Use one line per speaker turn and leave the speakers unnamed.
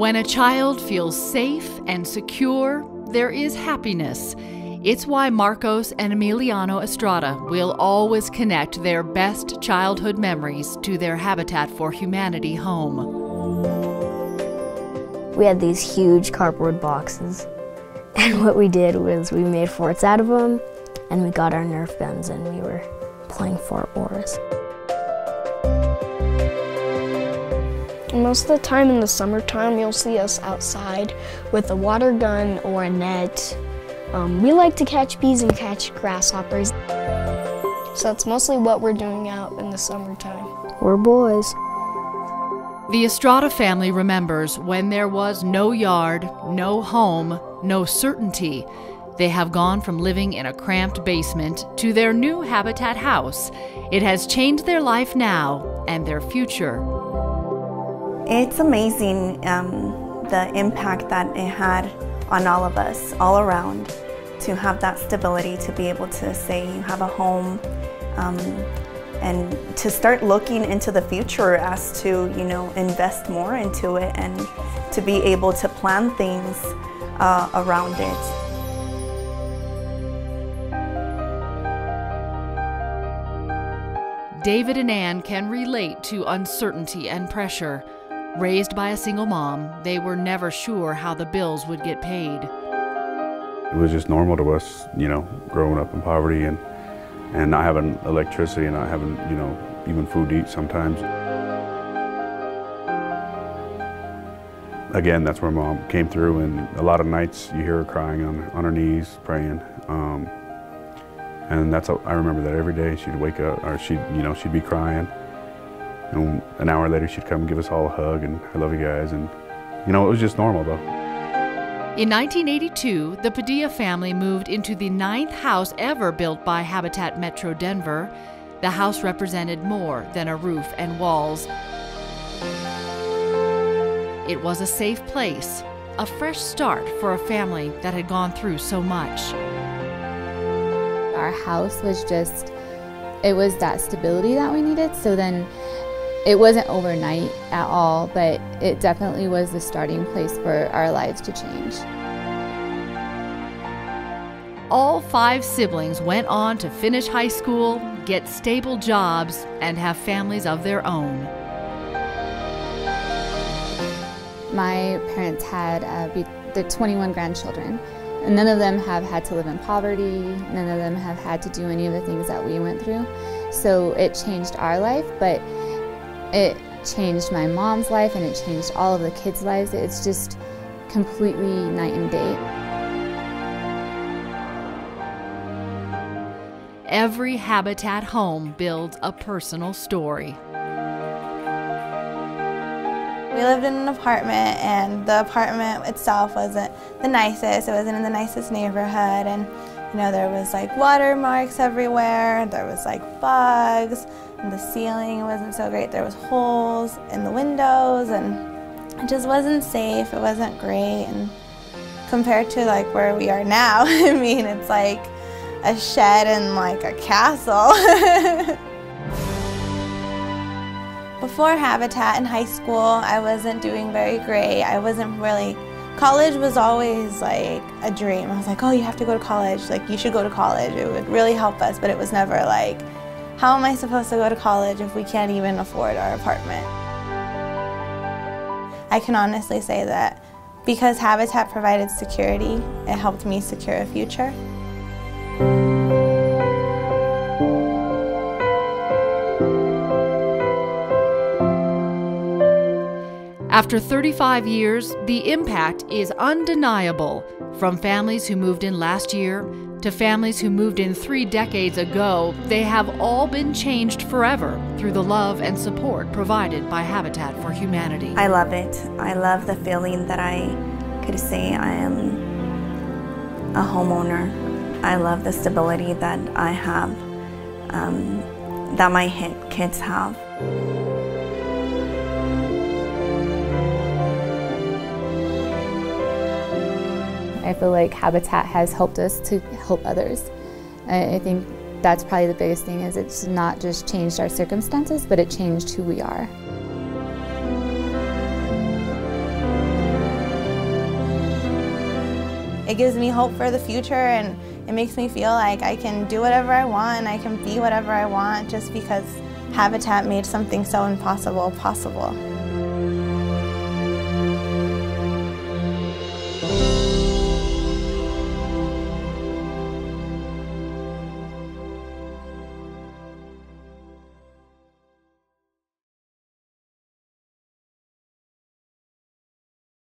When a child feels safe and secure, there is happiness. It's why Marcos and Emiliano Estrada will always connect their best childhood memories to their Habitat for Humanity home.
We had these huge cardboard boxes, and what we did was we made forts out of them, and we got our Nerf guns and we were playing Fort Wars.
Most of the time in the summertime, you'll see us outside with a water gun or a net. We like to catch bees and catch grasshoppers. So that's mostly what we're doing out in the summertime.
We're boys.
The Estrada family remembers when there was no yard, no home, no certainty. They have gone from living in a cramped basement to their new Habitat house. It has changed their life now and their future.
It's amazing the impact that it had on all of us, all around, to have that stability, to be able to say you have a home, and to start looking into the future as to, invest more into it and to be able to plan things around it.
David and Ann can relate to uncertainty and pressure. Raised by a single mom, they were never sure how the bills would get paid.
It was just normal to us, growing up in poverty and not having electricity and not having, even food to eat sometimes. Again, that's where Mom came through, and a lot of nights you hear her crying on her knees, praying. And I remember that every day she'd wake up, or she'd be crying. And an hour later she'd come and give us all a hug and I love you guys, and it was just normal though.
In 1982, the Padilla family moved into the 9th house ever built by Habitat Metro Denver. The house represented more than a roof and walls. It was a safe place, a fresh start for a family that had gone through so much.
Our house was it was that stability that we needed, so then it wasn't overnight at all, but it definitely was the starting place for our lives to change.
All 5 siblings went on to finish high school, get stable jobs, and have families of their own.
My parents had the 21 grandchildren, and none of them have had to live in poverty, none of them have had to do any of the things that we went through. So it changed our life, but it changed my mom's life and it changed all of the kids' lives. It's just completely night and day.
Every Habitat home builds a personal story.
We lived in an apartment, and the apartment itself wasn't the nicest. It wasn't in the nicest neighborhood, and there was like water marks everywhere, there was like bugs, and the ceiling wasn't so great. There was holes in the windows, and it just wasn't safe. It wasn't great, and compared to like where we are now, I mean, it's like a shed and like a castle. Before Habitat in high school, I wasn't doing very great. College was always like a dream. I was like, oh, you have to go to college. Like, you should go to college. It would really help us, but it was never like, how am I supposed to go to college if we can't even afford our apartment? I can honestly say that because Habitat provided security, it helped me secure a future.
After 35 years, the impact is undeniable. From families who moved in last year to families who moved in 3 decades ago, they have all been changed forever through the love and support provided by Habitat for Humanity.
I love it. I love the feeling that I could say I am a homeowner. I love the stability that I have, that my kids have.
I feel like Habitat has helped us to help others. I think that's probably the biggest thing, is it's not just changed our circumstances, but it changed who we are.
it gives me hope for the future, and it makes me feel like I can do whatever I want and I can be whatever I want just because Habitat made something so impossible possible.